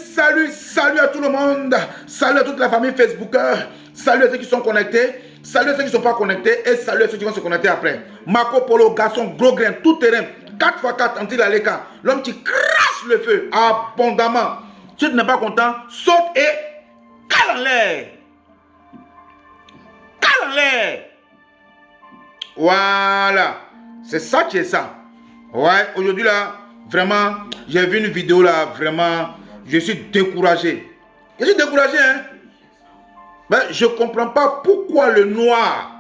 Salut à tout le monde. Salut à toute la famille Facebooker. Salut à ceux qui sont connectés. Salut à ceux qui ne sont pas connectés. Et salut à ceux qui vont se connecter après. Marco Polo, garçon, gros grain, tout terrain. 4x4 anti-laleka. L'homme qui crache le feu abondamment. Si tu n'es pas content, saute et cale en l'air. Cale en l'air. Voilà. C'est ça qui est ça. Ouais, aujourd'hui là, vraiment, j'ai vu une vidéo là, vraiment, je suis découragé. Je suis découragé, hein. Ben, je ne comprends pas pourquoi le noir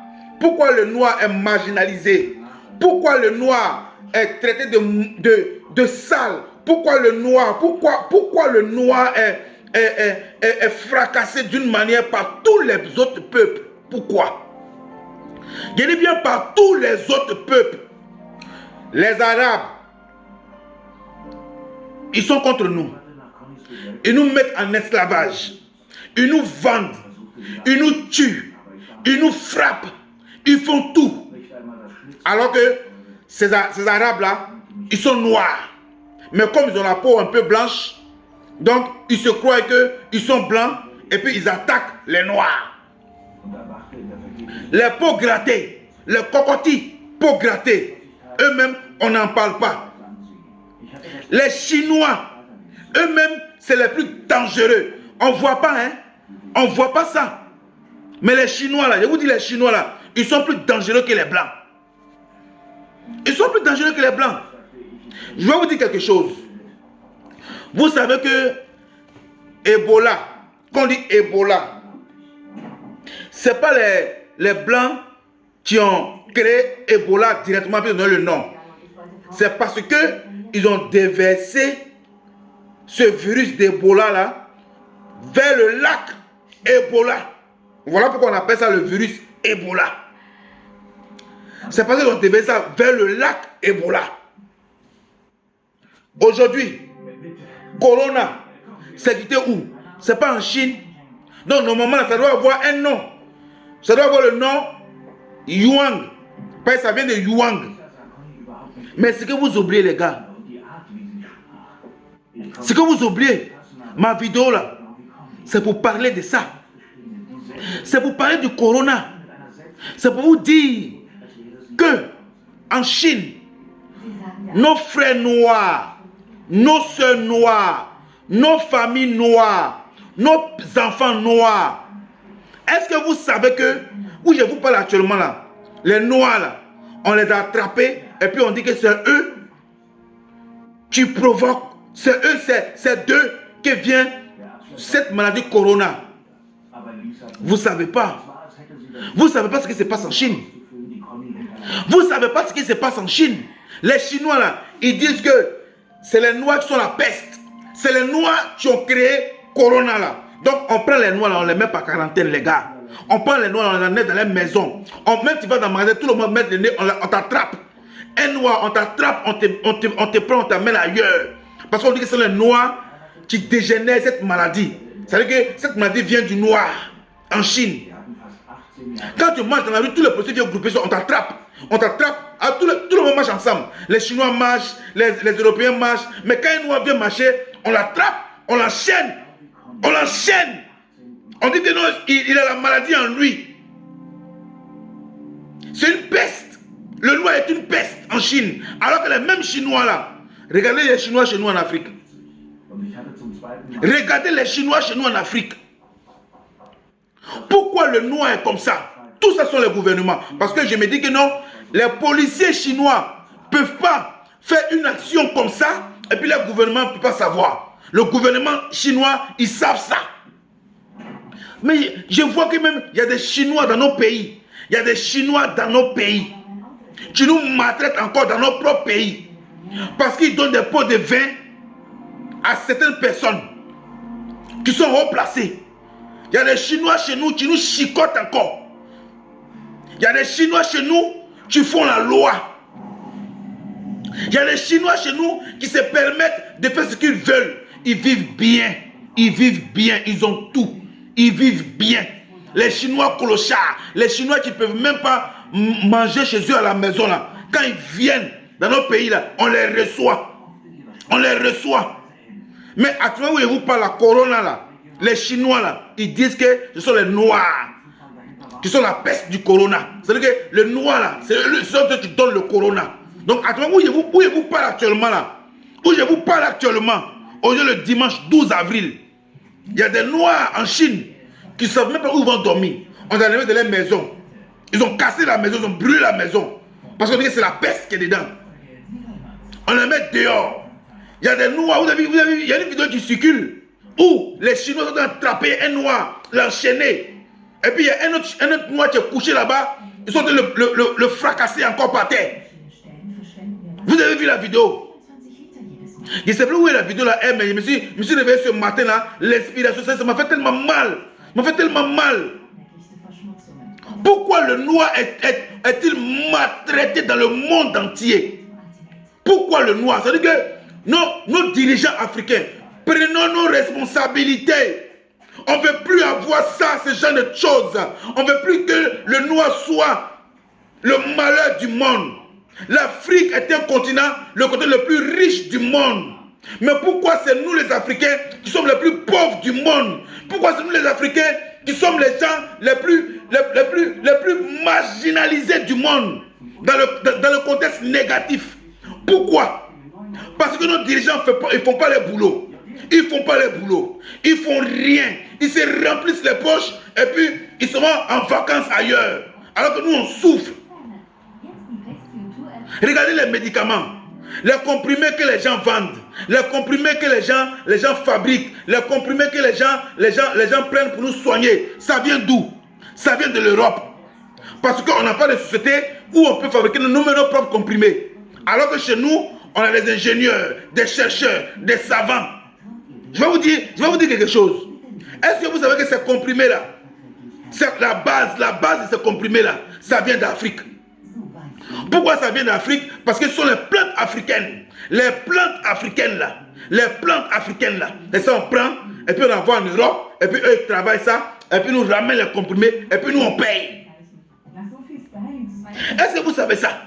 est marginalisé. Pourquoi le noir est traité de sale. Pourquoi le noir est fracassé d'une manière par tous les autres peuples. Pourquoi? Je dis bien par tous les autres peuples. Les Arabes, ils sont contre nous. Ils nous mettent en esclavage. Ils nous vendent. Ils nous tuent. Ils nous frappent. Ils font tout. Alors que ces Arabes-là, ils sont noirs. Mais comme ils ont la peau un peu blanche, donc ils se croient qu'ils sont blancs et puis ils attaquent les noirs. Les peaux grattées, les cocotilles, peaux grattées, eux-mêmes, on n'en parle pas. Les Chinois, eux-mêmes, c'est les plus dangereux. On ne voit pas, hein? On ne voit pas ça. Mais les Chinois, là, je vous dis, les Chinois, là, ils sont plus dangereux que les Blancs. Ils sont plus dangereux que les Blancs. Je vais vous dire quelque chose. Vous savez que Ebola, quand on dit Ebola, ce n'est pas les Blancs qui ont créé Ebola directement pour donner le nom. C'est parce qu'ils ont déversé ce virus d'Ebola là vers le lac Ebola. Voilà pourquoi on appelle ça le virus Ebola. C'est parce qu'ils ont déversé ça vers le lac Ebola. Aujourd'hui, Corona, c'est quitté où? C'est pas en Chine. Donc normalement, ça doit avoir un nom. Ça doit avoir le nom Yuan. Parce que ça vient de Yuan. Mais ce que vous oubliez, les gars, ce que vous oubliez, ma vidéo là, c'est pour parler de ça. C'est pour parler du corona. C'est pour vous dire que en Chine, nos frères noirs, nos soeurs noires, nos familles noires, nos enfants noirs, est-ce que vous savez que, où je vous parle actuellement là, les noirs là, on les a attrapés et puis on dit que c'est eux qui provoquent, c'est eux, c'est d'eux que vient cette maladie corona. Vous ne savez pas. Vous ne savez pas ce qui se passe en Chine. Vous ne savez pas ce qui se passe en Chine. Les Chinois là, ils disent que c'est les Noirs qui sont la peste. C'est les Noirs qui ont créé corona là. Donc on prend les Noirs là, on les met par quarantaine les gars. On prend les Noirs, on les met dans les maisons. Même tu vas dans le magasin, tout le monde met le nez, on t'attrape. Un Noir, on t'attrape, on te prend, on t'amène ailleurs. Parce qu'on dit que c'est les Noirs qui dégénèrent cette maladie. C'est-à-dire que cette maladie vient du Noir en Chine. Quand tu marches dans la rue, tous les policiers viennent grouper, on t'attrape. On t'attrape, tout le monde marche ensemble. Les Chinois marchent, les Européens marchent. Mais quand un Noir vient marcher, on l'attrape, on l'enchaîne. On l'enchaîne. On dit que non, il a la maladie en lui. C'est une peste. Le Noir est une peste en Chine. Alors que les mêmes Chinois là, regardez les Chinois chez nous en Afrique. Regardez les Chinois chez nous en Afrique. Pourquoi le Noir est comme ça? Tout ça sont les gouvernements. Parce que je me dis que non, les policiers chinois ne peuvent pas faire une action comme ça et puis le gouvernement ne peut pas savoir. Le gouvernement chinois, ils savent ça. Mais je vois que même, il y a des Chinois dans nos pays. Il y a des Chinois dans nos pays qui nous maltraitent encore dans nos propres pays. Parce qu'ils donnent des pots de vin à certaines personnes qui sont haut placées. Il y a des Chinois chez nous qui nous chicotent encore. Il y a des Chinois chez nous qui font la loi. Il y a des Chinois chez nous qui se permettent de faire ce qu'ils veulent. Ils vivent bien. Ils vivent bien. Ils ont tout. Ils vivent bien. Les Chinois clochards, les Chinois qui ne peuvent même pas manger chez eux à la maison là. Quand ils viennent dans nos pays là, on les reçoit. On les reçoit. Mais actuellement, où je vous parle, la corona là, les Chinois là, ils disent que ce sont les Noirs qui sont la peste du corona. C'est-à-dire que le noir là, c'est eux qui donnent le corona. Donc actuellement, où je vous parle actuellement là, où je vous parle actuellement, aujourd'hui le dimanche 12 avril, il y a des Noirs en Chine qui ne savent même pas où ils vont dormir. On les a enlevés de leur maison. Ils ont cassé la maison, ils ont brûlé la maison. Parce qu'on dit que c'est la peste qui est dedans. On les met dehors. Il y a des Noirs, vous avez vu, il y a une vidéo qui circule où les Chinois sont attrapés un Noir, l'enchaîner. Et puis il y a un autre Noir qui est couché là-bas, ils sont en train de le fracasser encore par terre. Vous avez vu la vidéo? Je ne sais plus où est la vidéo là, mais je me suis réveillé ce matin là, l'inspiration, ça m'a fait tellement mal. Ça m'a fait tellement mal. Pourquoi le noir est-il maltraité dans le monde entier? Pourquoi le noir? C'est-à-dire que nos dirigeants africains, prenons nos responsabilités. On ne veut plus avoir ça, ce genre de choses. On ne veut plus que le noir soit le malheur du monde. L'Afrique est un continent, le continent le plus riche du monde. Mais pourquoi c'est nous les Africains qui sommes les plus pauvres du monde? Pourquoi c'est nous les Africains qui sommes les gens les plus marginalisés du monde dans le contexte négatif? Pourquoi? Parce que nos dirigeants ne font pas le boulot. Ils ne font pas le boulot. Ils ne font rien. Ils se remplissent les poches et puis ils sont en vacances ailleurs. Alors que nous on souffre. Regardez les médicaments, les comprimés que les gens vendent, les comprimés que les gens fabriquent, les comprimés que les gens prennent pour nous soigner. Ça vient d'où? Ça vient de l'Europe. Parce qu'on n'a pas de société où on peut fabriquer nos propres comprimés. Alors que chez nous, on a des ingénieurs, des chercheurs, des savants. Je vais vous dire quelque chose. Est-ce que vous savez que ces comprimés-là, c'est la base de ces comprimés-là, ça vient d'Afrique? Pourquoi ça vient d'Afrique? Parce que ce sont les plantes africaines. Les plantes africaines là. Et ça on prend, et puis on envoie en Europe, et puis eux ils travaillent ça, et puis nous ramènent les comprimés, et puis nous on paye. Est-ce que vous savez ça?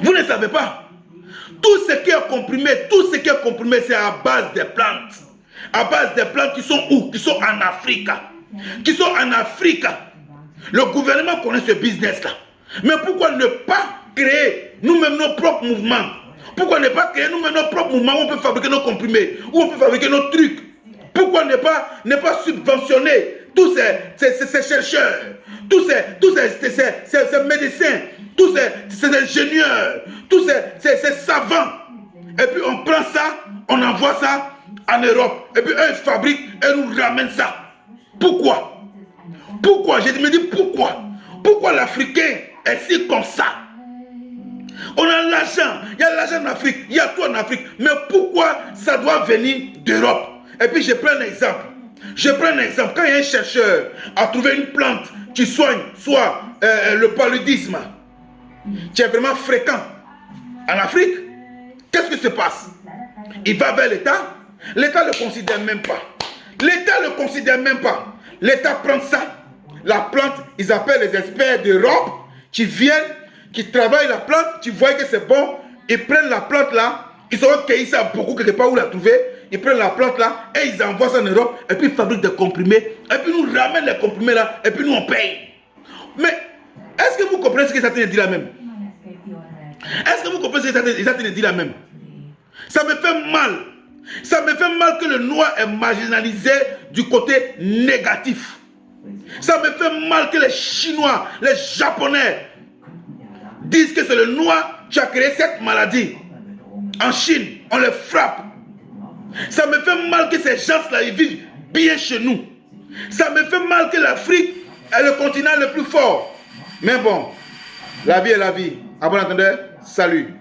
Vous ne savez pas. Tout ce qui est comprimé, c'est à base des plantes. À base des plantes qui sont où? Qui sont en Afrique. Le gouvernement connaît ce business là. Mais pourquoi ne pas créer nous-mêmes nos propres mouvements? Pourquoi ne pas créer nous-mêmes nos propres mouvements où on peut fabriquer nos comprimés, où on peut fabriquer nos trucs? Pourquoi ne pas subventionner tous ces chercheurs, tous ces médecins, tous ces ingénieurs, tous ces savants? Et puis on prend ça, on envoie ça en Europe. Et puis eux ils fabriquent et nous ramènent ça. Pourquoi? Je me dis pourquoi? Pourquoi l'Africain est si comme ça? On a l'argent, il y a l'argent en Afrique, il y a tout en Afrique. Mais pourquoi ça doit venir d'Europe? Et puis je prends un exemple. Quand il y a un chercheur a trouvé une plante qui soigne soit le paludisme, qui est vraiment fréquent en Afrique, qu'est-ce qui se passe? Il va vers l'État. L'État ne le considère même pas. L'État prend ça, la plante, ils appellent les experts d'Europe qui viennent, qui travaillent la plante, tu vois que c'est bon, ils prennent la plante là, ils ont cueilli ça beaucoup quelque part où la trouver, ils prennent la plante là et ils envoient ça en Europe et puis ils fabriquent des comprimés et puis nous ramènent les comprimés là et puis nous on paye. Mais est-ce que vous comprenez ce que Satan dit là même? Ça me fait mal. Ça me fait mal que le noir est marginalisé du côté négatif. Ça me fait mal que les Chinois, les Japonais disent que c'est le noir qui a créé cette maladie. En Chine, on les frappe. Ça me fait mal que ces gens-là ils vivent bien chez nous. Ça me fait mal que l'Afrique est le continent le plus fort. Mais bon, la vie est la vie. À bon entendeur, salut.